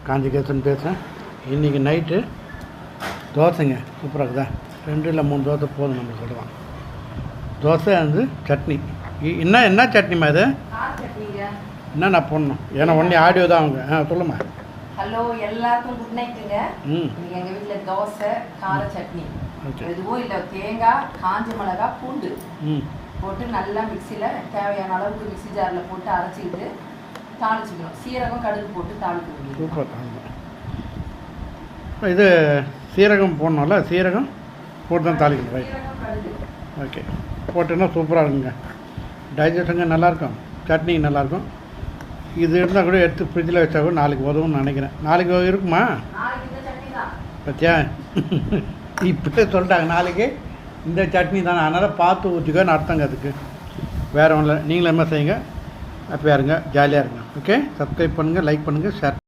காஞ்சிகேசன் பேசுகிறேன். இன்றைக்கி நைட்டு தோசைங்க சூப்பராக இருக்குதா. 2 இல்லை 3 தோசை போதும் நம்ம சொல்லலாம். தோசை வந்து சட்னி. என்ன சட்னிமா இது? என்னண்ணா போடணும்? ஏன்னா ஒன்றே ஆடியோ தான் அவங்க. சொல்லுமா. ஹலோ, எல்லாருக்கும் குட் நைட்டுங்க. எங்கள் வீட்டில் தோசை கார சட்னி, எதுவும் இல்லை. தேங்காய், காஞ்ச மிளகா, பூண்டு போட்டு நல்லா மிக்சியில் தேவையான அளவுக்கு மிக்சி ஜாரில் போட்டு அரைச்சிக்கிட்டு தாளிச்சிக்கணும். சீரகம், கடுகு போட்டு தாளிக்கணும். சூப்பர். இது சீரகம் போடணும்ல, சீரகம் போட்டு தான் தாளிக்கணும். Right, okay. போட்டோன்னா சூப்பராக இருக்குங்க. டைஜஷனுங்க நல்லாயிருக்கும், சட்னி நல்லாயிருக்கும். இது இருந்தால் கூட எடுத்து ஃப்ரிட்ஜில் வச்சா கூட நாளைக்கு உதவும்னு நினைக்கிறேன். நாளைக்கு இருக்குமா? பத்தியா இப்போ சொல்லிட்டாங்க நாளைக்கு இந்த சட்னி தானே, அதனால் பார்த்து ஊற்றிக்கோன்னு அர்த்தங்க. அதுக்கு வேறு ஒன்றும் இல்லை. நீங்களும் என்ன செய்யுங்க, ஹாப்பியாக இருங்க, ஜாலியாக இருங்க. ஓகே, சப்ஸ்கிரைப் பண்ணுங்கள், லைக் பண்ணுங்கள், ஷேர்.